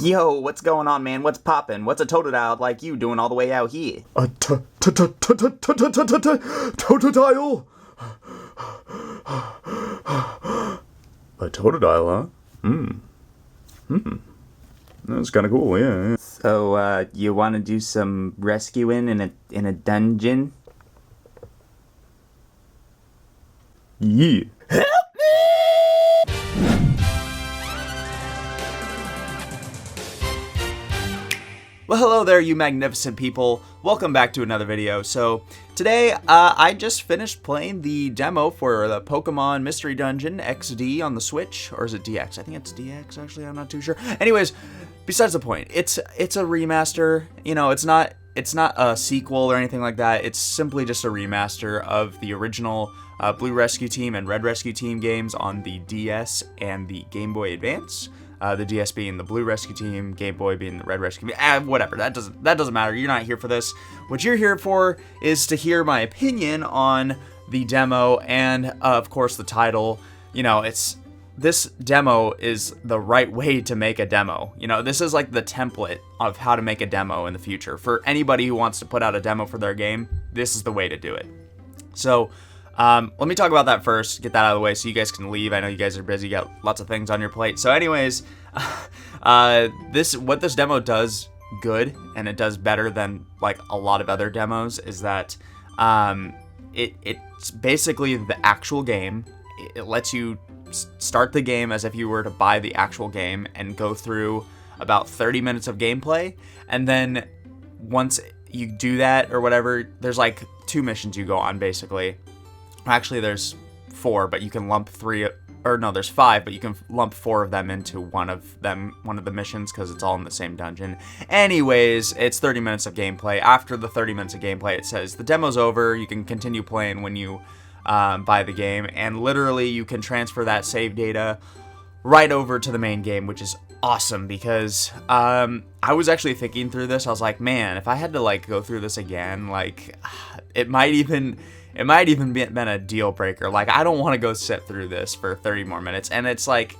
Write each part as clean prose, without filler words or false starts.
Yo, what's going on, man? What's poppin'? What's a Totodile like you doing all the way out here? A Totodile? A Totodile, huh? That's kind of cool, yeah. So, you want to do some rescuing in a dungeon? Yeah. Well, hello there, you magnificent people. Welcome back to another video. So, today, I just finished playing the demo for the Pokemon Mystery Dungeon XD on the Switch. Or is it DX? I think it's DX, actually. I'm not too sure. Anyways, besides the point. It's a remaster. You know, it's not a sequel or anything like that. It's simply just a remaster of the original Blue Rescue Team and Red Rescue Team games on the DS and the Game Boy Advance. The DS being the Blue Rescue Team, Game Boy being the Red Rescue Team, whatever, that doesn't matter, you're not here for this. What you're here for is to hear my opinion on the demo and, of course, the title. You know, this demo is the right way to make a demo. You know, this is like the template of how to make a demo in the future. For anybody who wants to put out a demo for their game, this is the way to do it. So, let me talk about that first, get that out of the way so you guys can leave. I know you guys are busy, got lots of things on your plate. So anyways, what this demo does good, and it does better than like a lot of other demos, is that it's basically the actual game. It lets you start the game as if you were to buy the actual game and go through about 30 minutes of gameplay, and then once you do that or whatever, there's like 2 missions you go on basically. Actually, there's 4, but you can lump 3, or no, there's 5, but you can lump 4 of them into one of the missions, because it's all in the same dungeon. Anyways, it's 30 minutes of gameplay. After the 30 minutes of gameplay, it says the demo's over. You can continue playing when you buy the game, and literally you can transfer that save data right over to the main game, which is awesome, because I was actually thinking through this. I was like, man, if I had to like go through this again, like it might even been a deal breaker. Like, I don't want to go sit through this for 30 more minutes. And it's like,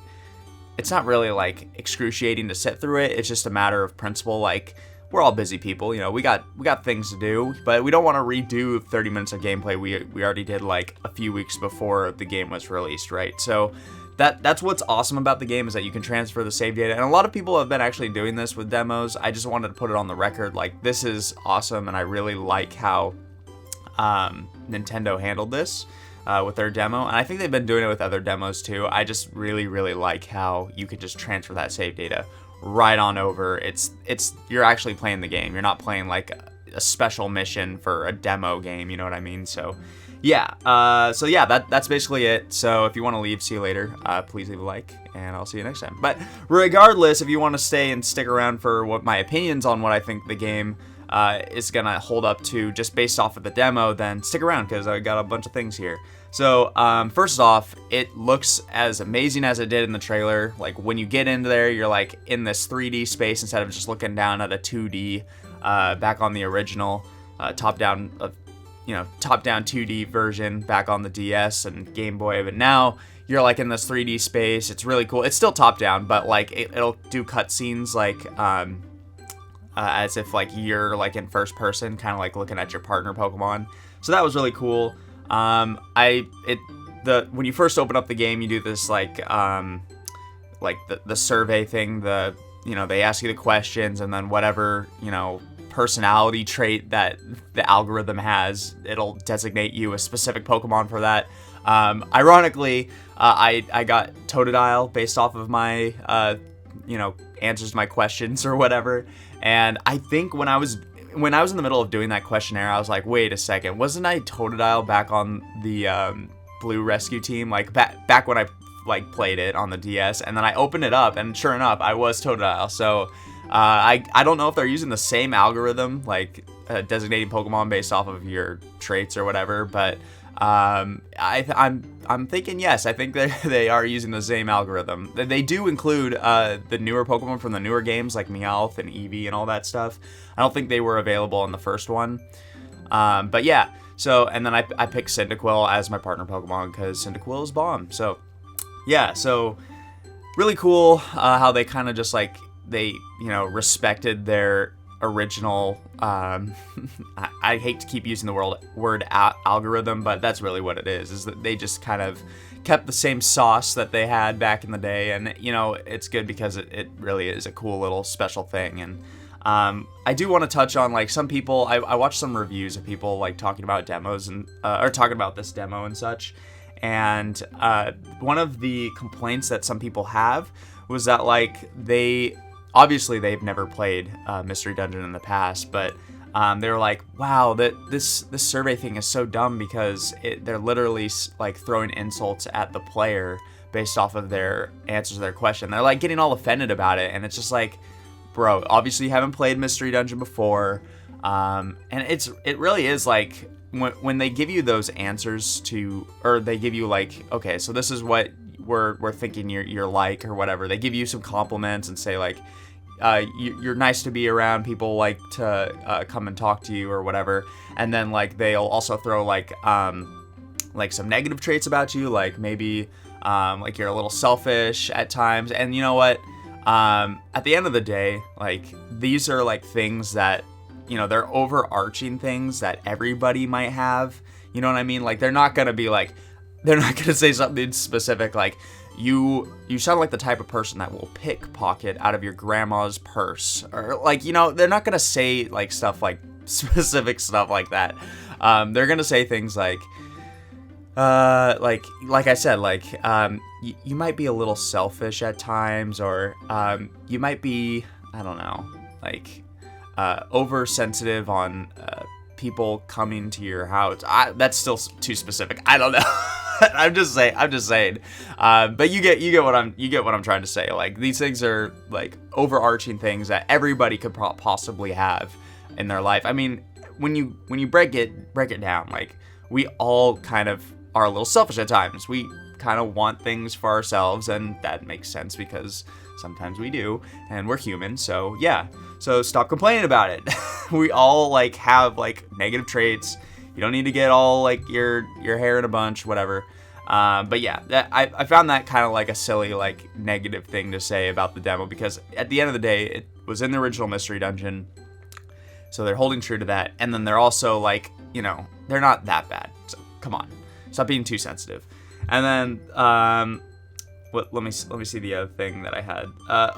it's not really like excruciating to sit through it. It's just a matter of principle. Like, we're all busy people, you know, we got things to do, but we don't want to redo 30 minutes of gameplay we already did like a few weeks before the game was released, right? So that's what's awesome about the game, is that you can transfer the save data. And a lot of people have been actually doing this with demos. I just wanted to put it on the record. Like, this is awesome, and I really like how Nintendo handled this with their demo, and I think they've been doing it with other demos too. I just really like how you could just transfer that save data right on over. You're actually playing the game. You're not playing like a special mission for a demo game, you know what I mean? So yeah, that's basically it. So if you want to leave, see you later. Please leave a like, and I'll see you next time. But regardless, if you want to stay and stick around for what my opinions on what I think the game is gonna hold up to just based off of the demo, then stick around, because I got a bunch of things here. So first off, it looks as amazing as it did in the trailer. Like, when you get into there, you're like in this 3D space instead of just looking down at a 2D back on the original top-down 2D version back on the DS and Game Boy. But now you're like in this 3D space. It's really cool. It's still top-down, but like it'll do cutscenes like as if like you're like in first person, kind of like looking at your partner Pokemon. So that was really cool. When you first open up the game, you do this like the survey thing. They ask you the questions, and then whatever personality trait that the algorithm has, it'll designate you a specific Pokemon for that. Ironically, I got Totodile based off of my answers to my questions or whatever. And I think when I was in the middle of doing that questionnaire, I was like, wait a second, wasn't I Totodile back on the Blue Rescue Team? Like back when I like played it on the DS, and then I opened it up, and sure enough, I was Totodile. So I don't know if they're using the same algorithm, like designating Pokemon based off of your traits or whatever, but I'm thinking yes. I think they are using the same algorithm. They do include the newer Pokemon from the newer games, like Meowth and Eevee and all that stuff. I don't think they were available in the first one, but yeah. So, and then I picked Cyndaquil as my partner Pokemon, because Cyndaquil is bomb. So yeah, so really cool how they kind of just like they respected their original I hate to keep using the word algorithm, but that's really what it is that they just kind of kept the same sauce that they had back in the day. And it's good because it really is a cool little special thing. And I do want to touch on like some people, I watched some reviews of people like talking about demos and or talking about this demo and such. And one of the complaints that some people have was that like obviously they've never played Mystery Dungeon in the past, but they were like, wow, this survey thing is so dumb because they're literally like throwing insults at the player based off of their answers to their question. They're like getting all offended about it, and it's just like, bro, obviously you haven't played Mystery Dungeon before, and it really is like when they give you those answers or they give you like, okay, so this is what we're thinking you're like or whatever. They give you some compliments and say like, you're nice to be around, people like to come and talk to you or whatever, and then like they'll also throw like some negative traits about you, like maybe like you're a little selfish at times. And you know what, at the end of the day, like these are like things that they're overarching things that everybody might have, you know what I mean? Like they're not gonna say something specific like you sound like the type of person that will pickpocket out of your grandma's purse, or like, they're not gonna say like stuff like specific stuff like that. They're gonna say things like I said, like you might be a little selfish at times, or you might be, I don't know, like oversensitive on people coming to your house. That's still too specific. I don't know. I'm just saying. But you get what I'm trying to say. Like these things are like overarching things that everybody could possibly have in their life. I mean, when you break it down, like we all kind of are a little selfish at times. We kind of want things for ourselves, and that makes sense because sometimes we do, and we're human. So yeah. So stop complaining about it. We all like have like negative traits. You don't need to get all like your hair in a bunch, whatever. But yeah, I found that kind of like a silly like negative thing to say about the demo, because at the end of the day, it was in the original Mystery Dungeon, so they're holding true to that. And then they're also like, they're not that bad. So come on, stop being too sensitive. And then let me see the other thing that I had.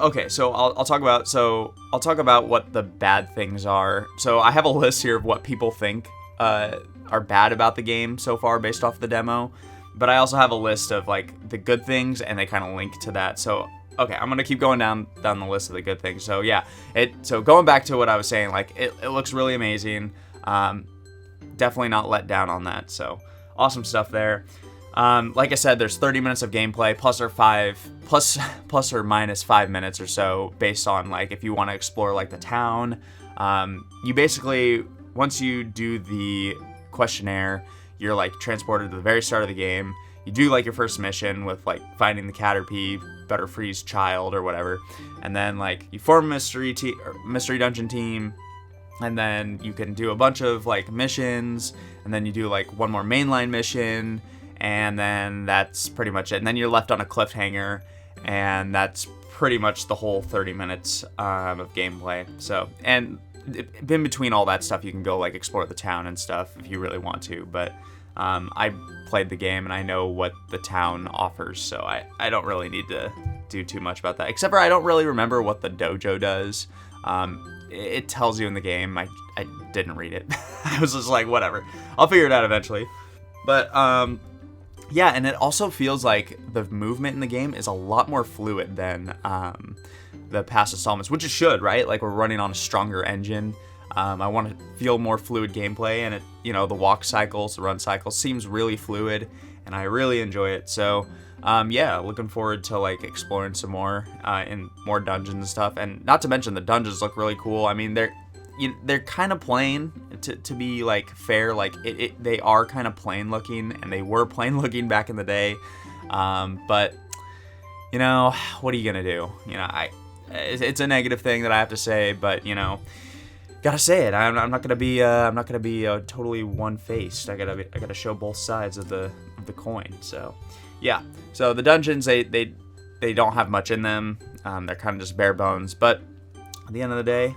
Okay, so I'll talk about what the bad things are. So I have a list here of what people think are bad about the game so far based off the demo, but I also have a list of like the good things, and they kind of link to that. So okay, I'm gonna keep going down the list of the good things. So yeah, so going back to what I was saying, like it looks really amazing. Definitely not let down on that. So awesome stuff there. Like I said, there's 30 minutes of gameplay plus or minus 5 minutes or so based on like if you want to explore like the town. You basically, once you do the questionnaire, you're like transported to the very start of the game. You do like your first mission with like finding the Caterpie, Butterfree's child or whatever, and then like you form a mystery dungeon team, and then you can do a bunch of like missions, and then you do like one more mainline mission, and then that's pretty much it. And then you're left on a cliffhanger, and that's pretty much the whole 30 minutes of gameplay. So, and in between all that stuff, you can go like explore the town and stuff if you really want to. But I played the game and I know what the town offers, so I don't really need to do too much about that. Except for I don't really remember what the dojo does. It tells you in the game. I didn't read it. I was just like, whatever. I'll figure it out eventually. But yeah, and it also feels like the movement in the game is a lot more fluid than the past installments, which it should, right? Like we're running on a stronger engine. I want to feel more fluid gameplay, and it, the walk cycles, the run cycles seems really fluid, and I really enjoy it. So yeah, looking forward to like exploring some more in more dungeons and stuff. And not to mention the dungeons look really cool. I mean, they're kind of plain, to be like fair. Like they are kind of plain looking, and they were plain looking back in the day. But what are you gonna do? It's a negative thing that I have to say, but gotta say it. I'm not gonna be totally one-faced. I gotta show both sides of the coin. So yeah. So the dungeons, they don't have much in them. They're kind of just bare bones. But at the end of the day,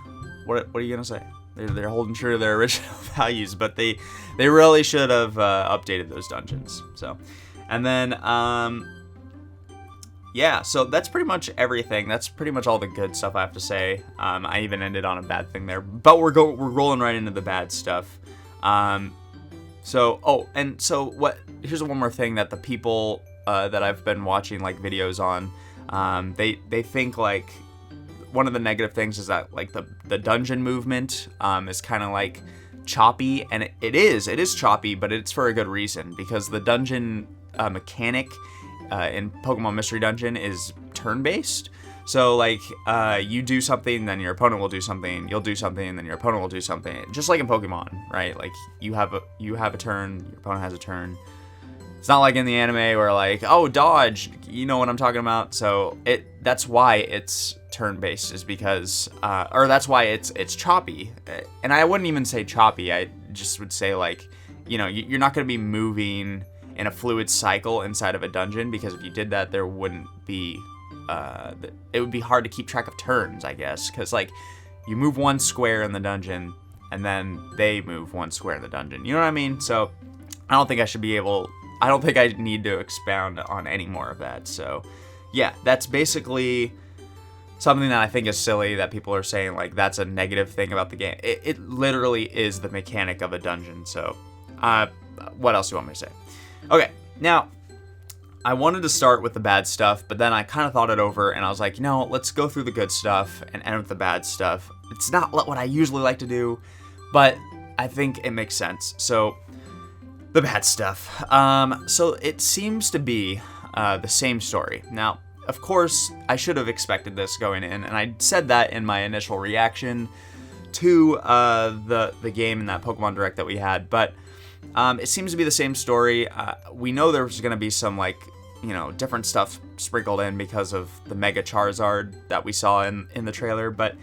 what are you gonna say? They're holding true to their original values, but they really should have updated those dungeons. So, and then yeah, so that's pretty much everything. That's pretty much all the good stuff I have to say. I even ended on a bad thing there, but we're rolling right into the bad stuff. So here's one more thing that the people that I've been watching like videos on, they think like one of the negative things is that like the dungeon movement is kind of like choppy, and it is choppy, but it's for a good reason, because the dungeon mechanic in Pokemon Mystery Dungeon is turn-based. So like you do something, then your opponent will do something, you'll do something, and then your opponent will do something, just like in Pokemon, right? Like you have a turn, your opponent has a turn. It's not like in the anime where like, oh, dodge, you know what I'm talking about. So that's why it's turn-based, is because or that's why it's choppy. And I wouldn't even say choppy, I just would say like, you know, you're not going to be moving in a fluid cycle inside of a dungeon, because if you did that, there wouldn't be it would be hard to keep track of turns, I guess, because like you move one square in the dungeon and then they move one square in the dungeon, you know what I mean? So I don't think I need to expound on any more of that. So yeah, that's basically something that I think is silly, that people are saying like that's a negative thing about the game. It literally is the mechanic of a dungeon. So what else do you want me to say? Okay, now, I wanted to start with the bad stuff, but then I kind of thought it over, and I was like, no, let's go through the good stuff and end with the bad stuff. It's not what I usually like to do, but I think it makes sense. So, the bad stuff. So it seems to be the same story. Now, of course, I should have expected this going in, and I said that in my initial reaction to the game in that Pokemon Direct that we had, but it seems to be the same story. We know there's going to be some, like, you know, different stuff sprinkled in because of the Mega Charizard that we saw in the trailer, but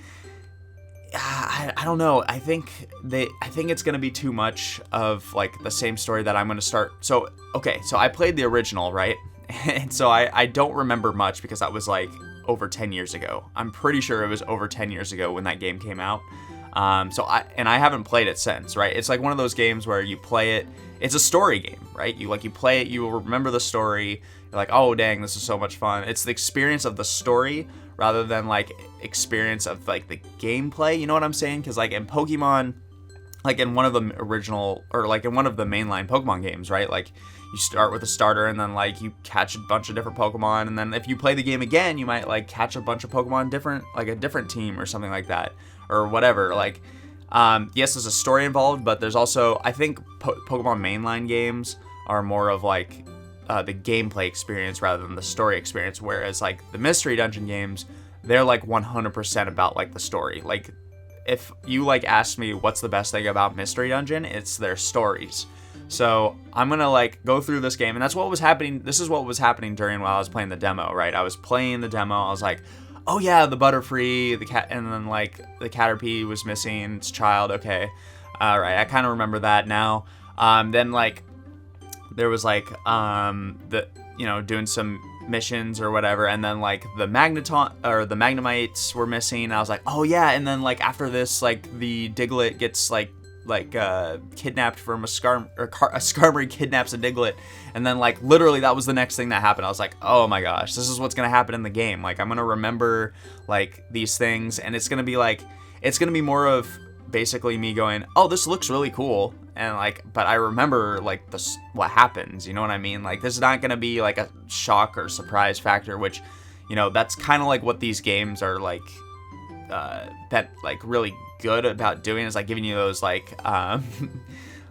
I don't know. I think it's going to be too much of, like, the same story that I'm going to start. So, okay, so I played the original, right? And so I don't remember much because that was, like, over 10 years ago. I'm pretty sure it was over 10 years ago when that game came out. I haven't played it since, right? It's like one of those games where you play it, it's a story game, right? You play it, you will remember the story, you're like, oh dang, this is so much fun. It's the experience of the story rather than like experience of like the gameplay, you know what I'm saying? Because like in Pokemon, like in one of the original, or like in one of the mainline Pokemon games, right? Like you start with a starter and then like you catch a bunch of different Pokemon, and then if you play the game again, you might like catch a bunch of Pokemon different, like a different team or something like that. Or whatever, like, yes, there's a story involved, but there's also, I think Pokemon mainline games are more of like the gameplay experience rather than the story experience, whereas like the Mystery Dungeon games, they're like 100% about like the story. Like, if you like asked me what's the best thing about Mystery Dungeon, it's their stories. So I'm gonna like go through this game, and that's what was happening. This is what was happening during while I was playing the demo, right? I was playing the demo, I was like, oh yeah, the Butterfree, the cat, and then like the Caterpie was missing its child. Okay, all right, I kind of remember that now. Then like there was like doing some missions or whatever, and then like the Magnemites were missing. I was like, oh yeah, and then like after this, like the Diglett gets like kidnapped from a Skarmory kidnaps a Diglett, and then like literally that was the next thing that happened. I was like, oh my gosh, this is what's gonna happen in the game. Like I'm gonna remember like these things, and it's gonna be more of basically me going, oh, this looks really cool, and like, but I remember like what happens, you know what I mean? Like this is not gonna be like a shock or surprise factor, which, you know, that's kind of like what these games are like that like really good about doing, is like giving you those like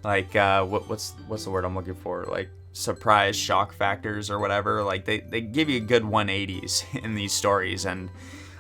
what's the word I'm looking for, like surprise shock factors or whatever. Like they give you good 180s in these stories, and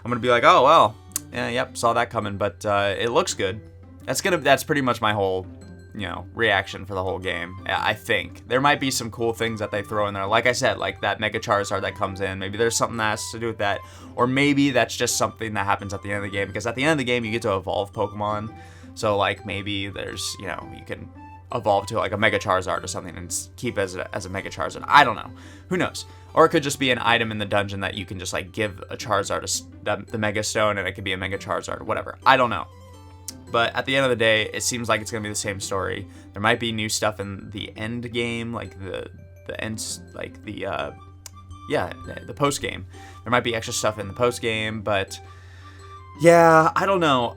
I'm gonna be like, oh well, yeah, yep, saw that coming, but it looks good. That's pretty much my whole, you know, reaction for the whole game. I think there might be some cool things that they throw in there, like I said, like that Mega Charizard that comes in. Maybe there's something that has to do with that, or maybe that's just something that happens at the end of the game, because at the end of the game you get to evolve Pokemon. So like maybe there's, you know, you can evolve to like a Mega Charizard or something and keep as a Mega Charizard. I don't know. Who knows? Or it could just be an item in the dungeon that you can just like give a Charizard the Mega Stone and it could be a Mega Charizard, whatever. I don't know. But at the end of the day, it seems like it's going to be the same story. There might be new stuff in the end game, like the ends, like the post game. There might be extra stuff in the post game, but yeah, I don't know.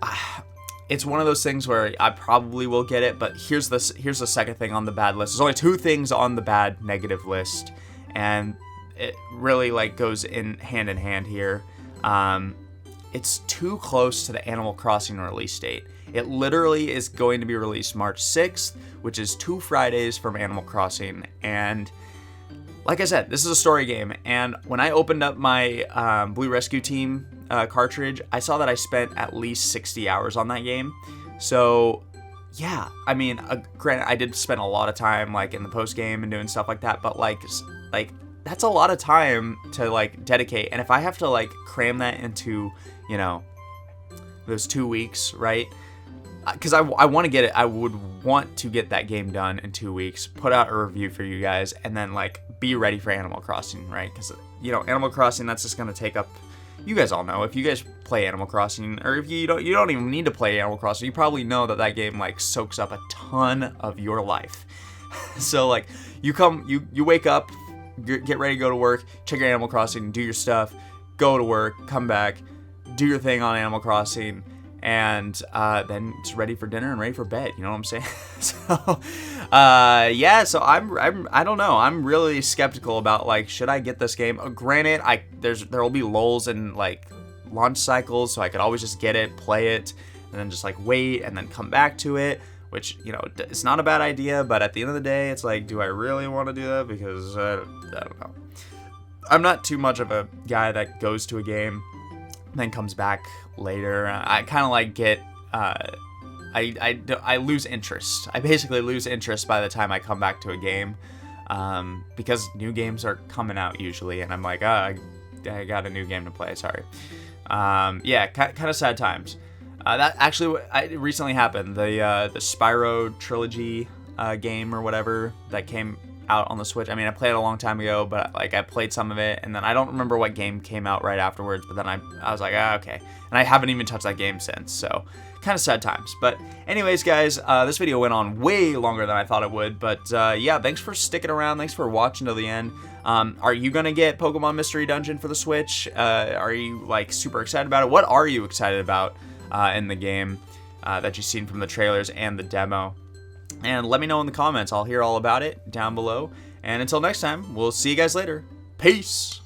It's one of those things where I probably will get it, but here's the second thing on the bad list. There's only 2 things on the bad negative list, and it really like goes in hand here. It's too close to the Animal Crossing release date. It literally is going to be released March 6th, which is 2 Fridays from Animal Crossing. And like I said, this is a story game. And when I opened up my Blue Rescue Team cartridge, I saw that I spent at least 60 hours on that game. So yeah, I mean, granted, I did spend a lot of time like in the post game and doing stuff like that, but like that's a lot of time to like dedicate. And if I have to like cram that into, you know, those 2 weeks, right? Because I want to get it. I would want to get that game done in 2 weeks, put out a review for you guys, and then like be ready for Animal Crossing, right? Because, you know, Animal Crossing, that's just gonna take up. You guys all know, if you guys play Animal Crossing, or if you don't even need to play Animal Crossing, you probably know that game like soaks up a ton of your life. So like you wake up, get ready to go to work, check your Animal Crossing, do your stuff, go to work, come back, do your thing on Animal Crossing, and then it's ready for dinner and ready for bed. You know what I'm saying? So, yeah. So I don't know. I'm really skeptical about like, should I get this game? Granted, there will be lulls in like launch cycles, so I could always just get it, play it, and then just like wait and then come back to it. Which, you know, it's not a bad idea, but at the end of the day, it's like, do I really want to do that? Because I don't know. I'm not too much of a guy that goes to a game then comes back later. I kind of like get I lose interest. I basically lose interest by the time I come back to a game, because new games are coming out usually, and I'm like, I got a new game to play. Sorry. Yeah, kind of sad times. That actually recently happened. The Spyro trilogy game or whatever that came out on the Switch. I mean, I played it a long time ago, but like I played some of it, and then I don't remember what game came out right afterwards, but then I was like, okay. And I haven't even touched that game since, so kind of sad times. But anyways, guys, this video went on way longer than I thought it would, but yeah, thanks for sticking around. Thanks for watching till the end. Are you gonna get Pokemon Mystery Dungeon for the Switch? Are you like super excited about it? What are you excited about in the game that you've seen from the trailers and the demo? And let me know in the comments. I'll hear all about it down below. And until next time, we'll see you guys later. Peace!